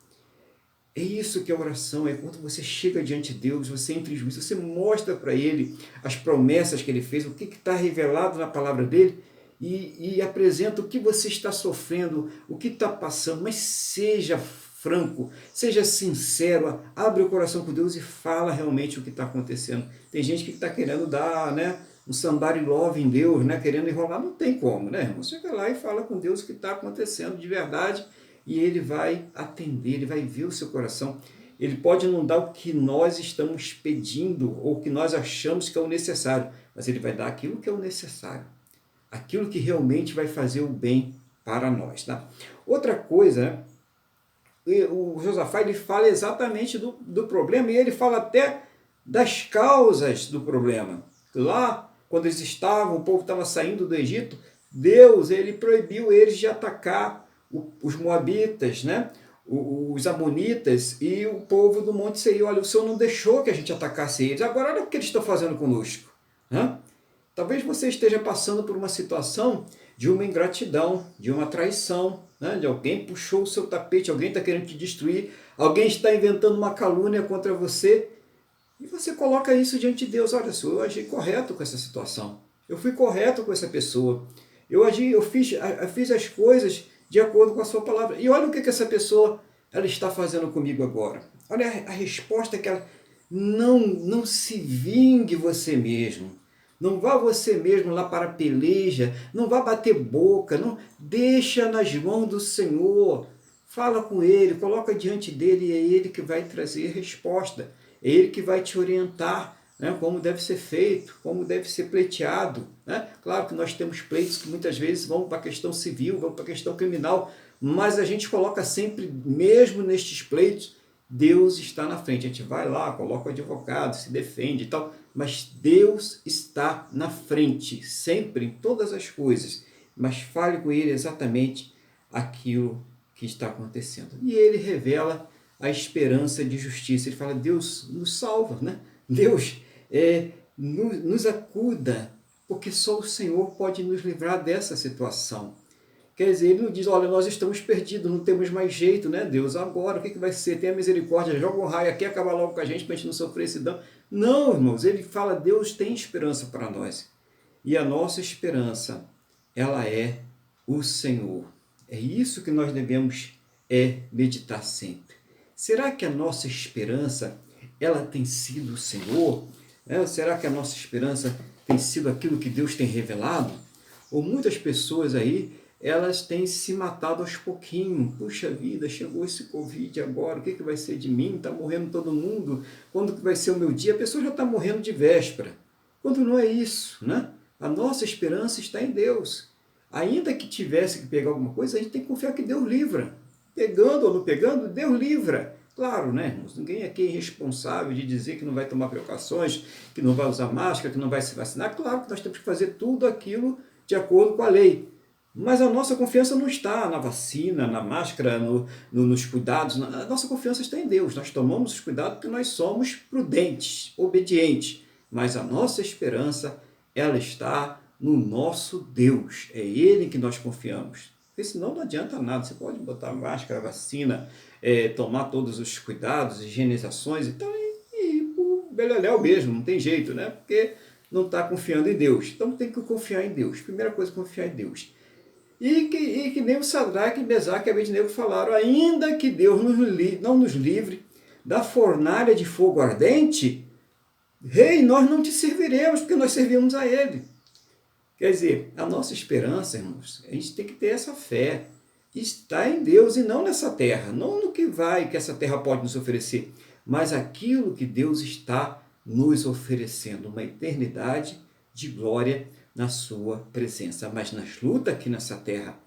É isso que é oração, é quando você chega diante de Deus, você entra em juízo, você mostra para Ele as promessas que Ele fez, o que está revelado na palavra dEle, e apresenta o que você está sofrendo, o que está passando, mas seja franco, seja sincero, abre o coração com Deus e fala realmente o que está acontecendo. Tem gente que está querendo dar, né, um somebody love em Deus, né, querendo enrolar, não tem como, né, irmão? Você vai lá e fala com Deus o que está acontecendo de verdade, e Ele vai atender, Ele vai ver o seu coração. Ele pode não dar o que nós estamos pedindo, ou o que nós achamos que é o necessário, mas Ele vai dar aquilo que é o necessário, aquilo que realmente vai fazer o bem para nós. Tá? Outra coisa, né? O Josafá ele fala exatamente do problema, e ele fala até das causas do problema. Lá, quando eles estavam, o povo estava saindo do Egito, Deus ele proibiu eles de atacar os moabitas, né? Os amonitas e o povo do Monte Seir. Olha, o Senhor não deixou que a gente atacasse eles. Agora, olha o que eles estão fazendo conosco. Né? Talvez você esteja passando por uma situação de uma ingratidão, de uma traição, né? De alguém puxou o seu tapete, alguém está querendo te destruir, alguém está inventando uma calúnia contra você, e você coloca isso diante de Deus. Olha, Senhor, eu agi correto com essa situação, eu fui correto com essa pessoa, eu fiz as coisas de acordo com a sua palavra, e olha o que essa pessoa ela está fazendo comigo agora. Olha a resposta que ela... Não se vingue você mesmo. Não vá você mesmo lá para a peleja, não vá bater boca, não deixa nas mãos do Senhor. Fala com Ele, coloca diante dEle e é Ele que vai trazer resposta. É Ele que vai te orientar, né, como deve ser feito, como deve ser pleiteado. Né? Claro que nós temos pleitos que muitas vezes vão para a questão civil, vão para a questão criminal, mas a gente coloca sempre, mesmo nestes pleitos, Deus está na frente. A gente vai lá, coloca o advogado, se defende e tal, mas Deus está na frente, sempre, em todas as coisas. Mas fale com Ele exatamente aquilo que está acontecendo. E Ele revela a esperança de justiça. Ele fala, Deus nos salva, né? Deus nos acuda, porque só o Senhor pode nos livrar dessa situação. Quer dizer, ele não diz, olha, nós estamos perdidos, não temos mais jeito, né, Deus? Agora, o que vai ser? Tenha misericórdia, joga um raio aqui, acaba logo com a gente, para a gente não sofrer esse dano. Não, irmãos, ele fala, Deus tem esperança para nós. E a nossa esperança, ela é o Senhor. É isso que nós devemos meditar sempre. Será que a nossa esperança, ela tem sido o Senhor? Será que a nossa esperança tem sido aquilo que Deus tem revelado? Ou muitas pessoas aí, elas têm se matado aos pouquinhos. Puxa vida, chegou esse Covid agora, o que vai ser de mim? Está morrendo todo mundo. Quando que vai ser o meu dia? A pessoa já está morrendo de véspera. Quando não é isso, né? A nossa esperança está em Deus. Ainda que tivesse que pegar alguma coisa, a gente tem que confiar que Deus livra. Pegando ou não pegando, Deus livra. Claro, né, irmãos? Ninguém aqui é irresponsável de dizer que não vai tomar precauções, que não vai usar máscara, que não vai se vacinar. Claro que nós temos que fazer tudo aquilo de acordo com a lei. Mas a nossa confiança não está na vacina, na máscara, nos cuidados. A nossa confiança está em Deus. Nós tomamos os cuidados porque nós somos prudentes, obedientes. Mas a nossa esperança, ela está no nosso Deus. É Ele em que nós confiamos. Porque senão não adianta nada. Você pode botar máscara, vacina, tomar todos os cuidados, higienizações e tal, e o beleléu mesmo, não tem jeito, né? Porque não está confiando em Deus. Então tem que confiar em Deus. Primeira coisa, confiar em Deus. E que nem o Sadraque, Mesaque e Abednego falaram, ainda que Deus não nos livre da fornalha de fogo ardente, rei, nós não te serviremos, porque nós servimos a Ele. Quer dizer, a nossa esperança, irmãos, a gente tem que ter essa fé, está em Deus e não nessa terra, não no que essa terra pode nos oferecer, mas aquilo que Deus está nos oferecendo, uma eternidade de glória na sua presença. Mas nas lutas aqui nessa terra,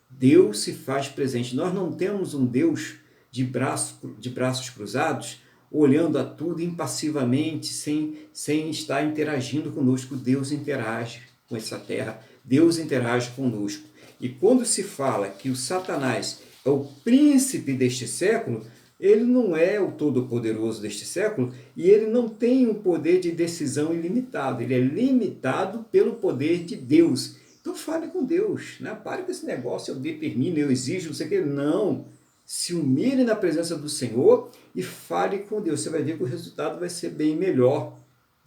Deus se faz presente. Nós não temos um Deus de braços cruzados, olhando a tudo impassivamente, sem estar interagindo conosco. Deus interage com essa terra, Deus interage conosco. E quando se fala que o Satanás é o príncipe deste século, ele não é o todo-poderoso deste século e ele não tem um poder de decisão ilimitado. Ele é limitado pelo poder de Deus. Então fale com Deus. Né? Pare com esse negócio, eu determino, eu exijo, não sei o que. Não. Se humilhe na presença do Senhor e fale com Deus. Você vai ver que o resultado vai ser bem melhor.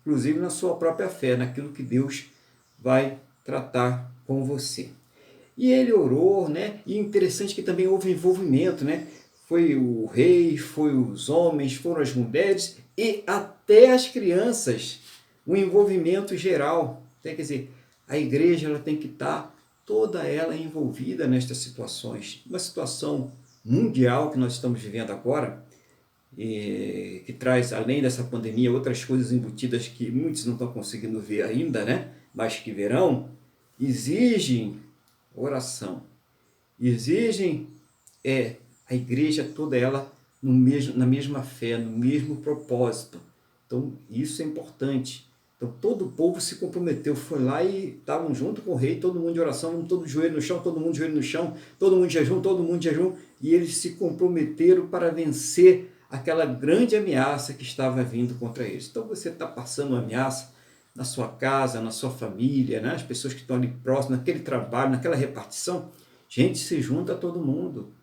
Inclusive na sua própria fé, naquilo que Deus vai tratar com você. E ele orou, né? E interessante que também houve envolvimento, né? Foi o rei, foi os homens, foram as mulheres e até as crianças. O envolvimento geral. Quer dizer, a igreja ela tem que estar toda ela envolvida nestas situações. Uma situação mundial que nós estamos vivendo agora, que traz, além dessa pandemia, outras coisas embutidas que muitos não estão conseguindo ver ainda, né? Mas que verão, exigem oração, exigem a igreja toda ela na mesma fé, no mesmo propósito. Então, isso é importante. Então todo o povo se comprometeu, foi lá e estavam junto com o rei, todo mundo de oração, todo joelho no chão, todo mundo de joelho no chão, todo mundo de jejum, e eles se comprometeram para vencer aquela grande ameaça que estava vindo contra eles. Então você está passando uma ameaça na sua casa, na sua família, né? As pessoas que estão ali próximas, naquele trabalho, naquela repartição, gente, se junta a todo mundo,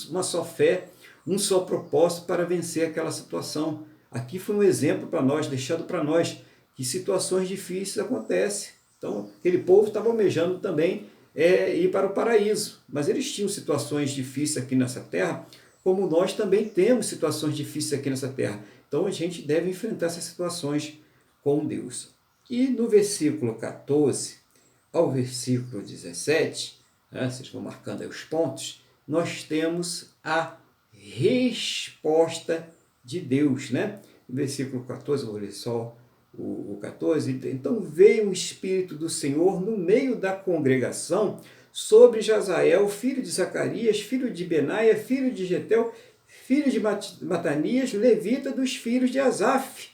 uma só fé, um só propósito para vencer aquela situação. Aqui foi um exemplo para nós, deixado para nós, que situações difíceis acontecem. Então, aquele povo estava almejando também ir para o paraíso, mas eles tinham situações difíceis aqui nessa terra, como nós também temos situações difíceis aqui nessa terra. Então, a gente deve enfrentar essas situações com Deus. E no versículo 14 ao versículo 17, né, vocês vão marcando aí os pontos, nós temos a resposta de Deus, né? No versículo 14, vou ler só o 14. Então veio o Espírito do Senhor no meio da congregação sobre Jazael, filho de Zacarias, filho de Benaia, filho de Getel, filho de Matanias, levita dos filhos de Asaf.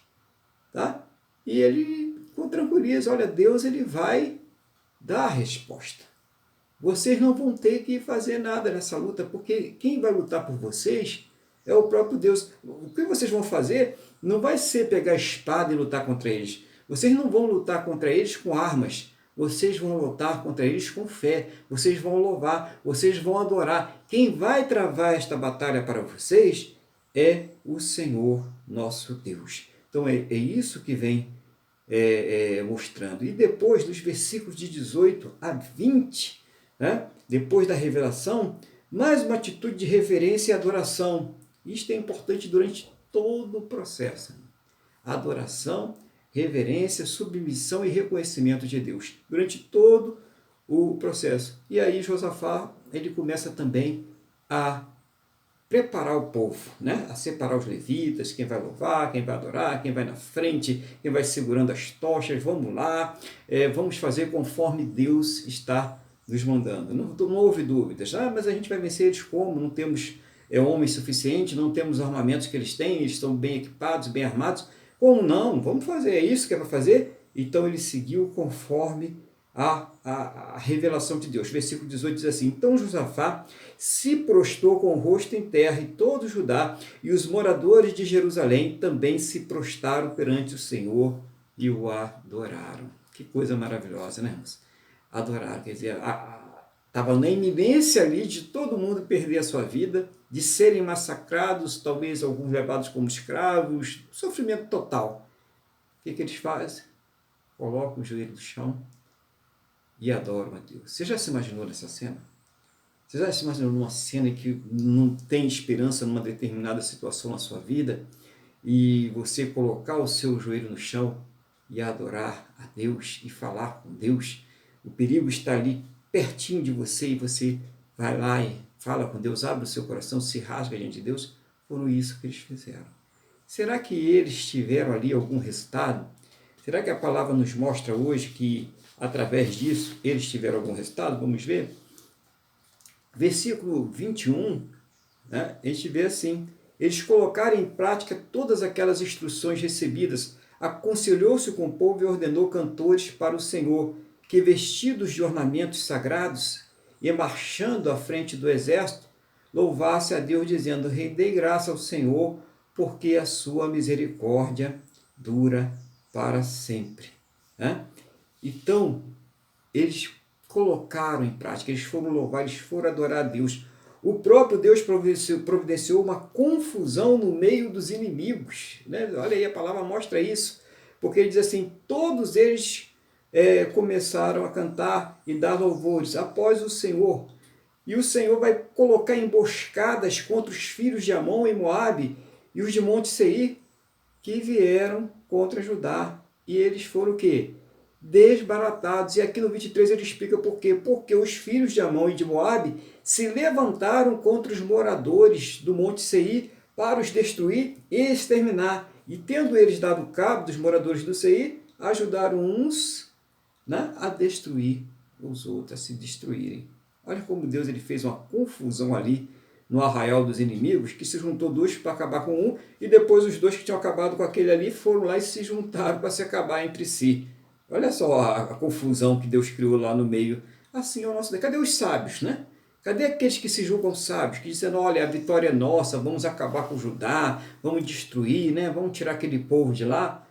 Tá? E ele, com tranquilidade, olha, Deus ele vai dar a resposta. Vocês não vão ter que fazer nada nessa luta, porque quem vai lutar por vocês é o próprio Deus. O que vocês vão fazer não vai ser pegar a espada e lutar contra eles. Vocês não vão lutar contra eles com armas. Vocês vão lutar contra eles com fé. Vocês vão louvar. Vocês vão adorar. Quem vai travar esta batalha para vocês é o Senhor nosso Deus. Então é isso que vem mostrando. E depois, dos versículos de 18 a 20, né, depois da revelação, mais uma atitude de reverência e adoração. Isto é importante durante todo o processo. Adoração, reverência, submissão e reconhecimento de Deus. Durante todo o processo. E aí Josafá, ele começa também a preparar o povo, né? A separar os levitas, quem vai louvar, quem vai adorar, quem vai na frente, quem vai segurando as tochas. Vamos lá, vamos fazer conforme Deus está nos mandando. Não houve dúvidas. Mas a gente vai vencer eles como? Não temos homens suficientes, não temos os armamentos que eles têm, eles estão bem equipados, bem armados. Como não? Vamos fazer, é isso que é para fazer? Então ele seguiu conforme a revelação de Deus. Versículo 18 diz assim: então Josafá se prostrou com o rosto em terra, e todo Judá e os moradores de Jerusalém também se prostraram perante o Senhor e o adoraram. Que coisa maravilhosa, né, irmãos? Adoraram, quer dizer, estava na iminência ali de todo mundo perder a sua vida, de serem massacrados, talvez alguns levados como escravos, sofrimento total. O que eles fazem? Colocam o joelho no chão e adoram a Deus. Você já se imaginou nessa cena? Você já se imaginou numa cena em que não tem esperança numa determinada situação na sua vida e você colocar o seu joelho no chão e adorar a Deus e falar com Deus? O perigo está ali pertinho de você e você vai lá e fala com Deus, abre o seu coração, se rasga diante de Deus. Foram isso que eles fizeram. Será que eles tiveram ali algum resultado? Será que a palavra nos mostra hoje que através disso eles tiveram algum resultado? Vamos ver. Versículo 21, né, a gente vê assim: eles colocaram em prática todas aquelas instruções recebidas, aconselhou-se com o povo e ordenou cantores para o Senhor, que vestidos de ornamentos sagrados e marchando à frente do exército, louvasse a Deus dizendo: rendei graça ao Senhor, porque a sua misericórdia dura para sempre. Então, eles colocaram em prática, eles foram louvar, eles foram adorar a Deus. O próprio Deus providenciou uma confusão no meio dos inimigos. Né? Olha aí, a palavra mostra isso, porque ele diz assim: todos eles começaram a cantar e dar louvores após o Senhor. E o Senhor vai colocar emboscadas contra os filhos de Amon e Moabe e os de Monte Seir, que vieram contra Judá. E eles foram o quê? Desbaratados. E aqui no 23 ele explica por quê. Porque os filhos de Amon e de Moabe se levantaram contra os moradores do Monte Seir para os destruir e exterminar. E tendo eles dado cabo dos moradores do Seir, ajudaram uns, né, a destruir os outros, a se destruírem. Olha como Deus ele fez uma confusão ali no arraial dos inimigos, que se juntou dois para acabar com um, e depois os dois que tinham acabado com aquele ali foram lá e se juntaram para se acabar entre si. Olha só a confusão que Deus criou lá no meio. Assim é o nosso Deus. Cadê os sábios, né? Cadê aqueles que se julgam sábios, que dizem, olha, a vitória é nossa, vamos acabar com Judá, vamos destruir, né? Vamos tirar aquele povo de lá?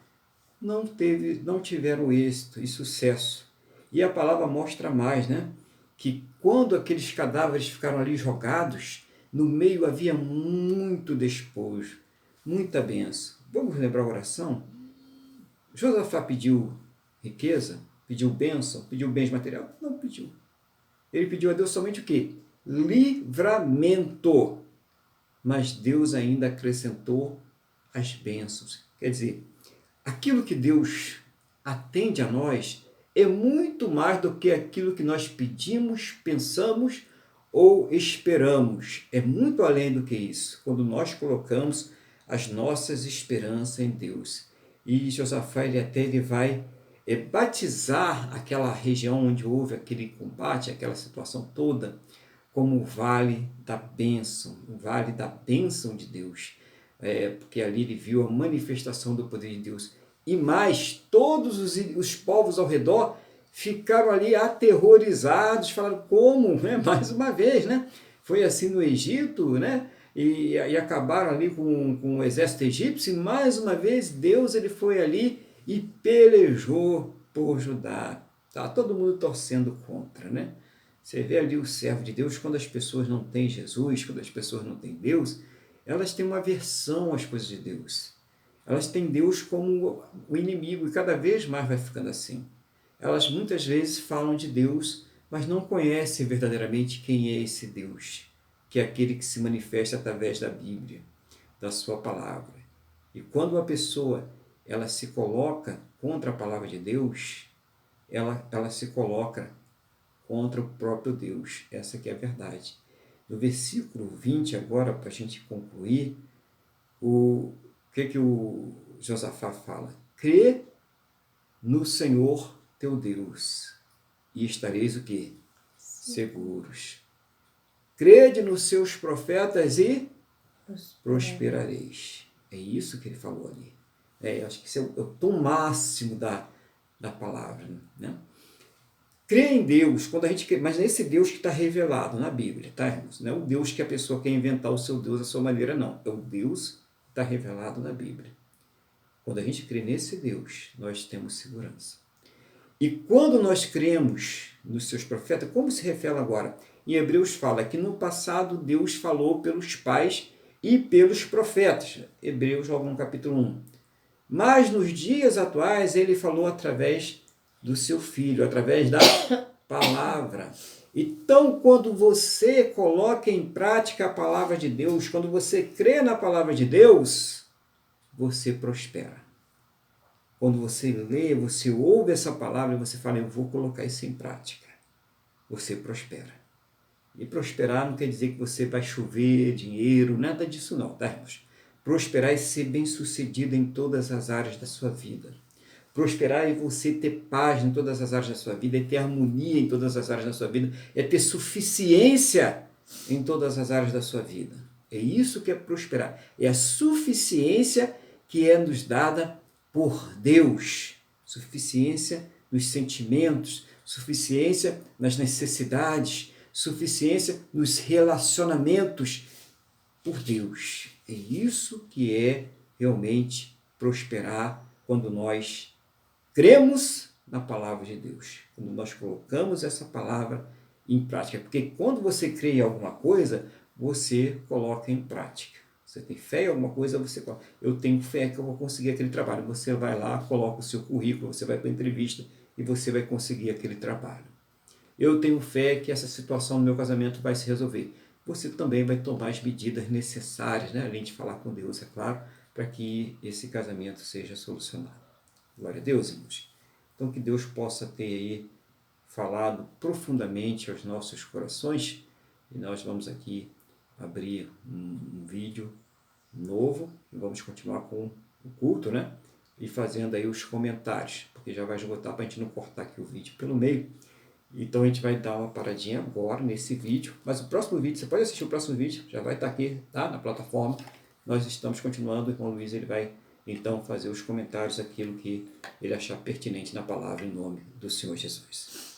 Não tiveram êxito e sucesso. E a palavra mostra mais, né? Que quando aqueles cadáveres ficaram ali jogados, no meio havia muito despojo, muita bênção. Vamos lembrar a oração? Josafá pediu riqueza, pediu bênção, pediu bens materiais? Não pediu. Ele pediu a Deus somente o quê? Livramento. Mas Deus ainda acrescentou as bênçãos. Quer dizer, aquilo que Deus atende a nós é muito mais do que aquilo que nós pedimos, pensamos ou esperamos. É muito além do que isso, quando nós colocamos as nossas esperanças em Deus. E Josafá ele vai batizar aquela região onde houve aquele combate, aquela situação toda, como o vale da bênção, o vale da bênção de Deus. Porque ali ele viu a manifestação do poder de Deus. E mais, todos os povos ao redor ficaram ali aterrorizados, falaram, como? Mais uma vez, né? Foi assim no Egito, né? E acabaram ali com o exército egípcio, e mais uma vez Deus ele foi ali e pelejou por Judá. Tá todo mundo torcendo contra, né? Você vê ali o servo de Deus, quando as pessoas não têm Jesus, quando as pessoas não têm Deus, elas têm uma aversão às coisas de Deus. Elas têm Deus como o inimigo, e cada vez mais vai ficando assim. Elas muitas vezes falam de Deus, mas não conhecem verdadeiramente quem é esse Deus, que é aquele que se manifesta através da Bíblia, da sua palavra. E quando uma pessoa ela se coloca contra a palavra de Deus, ela se coloca contra o próprio Deus. Essa que é a verdade. No versículo 20, agora, para a gente concluir, o que o Josafá fala? Crê no Senhor teu Deus e estareis o quê? Seguros. Crede nos seus profetas e prosperareis. É isso que ele falou ali. Acho que esse é o tom máximo da palavra, né? Crê em Deus, quando a gente crê, mas nesse Deus que está revelado na Bíblia, tá, irmãos? Não é o Deus que a pessoa quer inventar o seu Deus à sua maneira, não. É o Deus que está revelado na Bíblia. Quando a gente crê nesse Deus, nós temos segurança. E quando nós cremos nos seus profetas, como se revela agora? Em Hebreus fala que no passado Deus falou pelos pais e pelos profetas. Hebreus, logo no capítulo 1. Mas nos dias atuais ele falou através do seu Filho, através da palavra. Então, quando você coloca em prática a palavra de Deus, quando você crê na palavra de Deus, você prospera. Quando você lê, você ouve essa palavra e você fala, eu vou colocar isso em prática. Você prospera. E prosperar não quer dizer que você vai chover dinheiro, nada disso não, tá, irmãos? Prosperar é ser bem-sucedido em todas as áreas da sua vida. Prosperar é você ter paz em todas as áreas da sua vida, é ter harmonia em todas as áreas da sua vida, é ter suficiência em todas as áreas da sua vida. É isso que é prosperar. É a suficiência que é nos dada por Deus. Suficiência nos sentimentos, suficiência nas necessidades, suficiência nos relacionamentos por Deus. É isso que é realmente prosperar quando nós cremos na palavra de Deus, quando nós colocamos essa palavra em prática. Porque quando você crê em alguma coisa, você coloca em prática. Você tem fé em alguma coisa, você coloca. Eu tenho fé que eu vou conseguir aquele trabalho. Você vai lá, coloca o seu currículo, você vai para a entrevista e você vai conseguir aquele trabalho. Eu tenho fé que essa situação no meu casamento vai se resolver. Você também vai tomar as medidas necessárias, né? Além de falar com Deus, é claro, para que esse casamento seja solucionado. Glória a Deus, irmãos. Então, que Deus possa ter aí falado profundamente aos nossos corações. E nós vamos aqui abrir um vídeo novo. E vamos continuar com o culto, né? E fazendo aí os comentários, porque já vai esgotar para a gente não cortar aqui o vídeo pelo meio. Então a gente vai dar uma paradinha agora nesse vídeo, mas o próximo vídeo, você pode assistir o próximo vídeo, já vai estar aqui, tá? Na plataforma. Nós estamos continuando, o irmão Luiz ele vai então fazer os comentários daquilo que ele achar pertinente na palavra em nome do Senhor Jesus.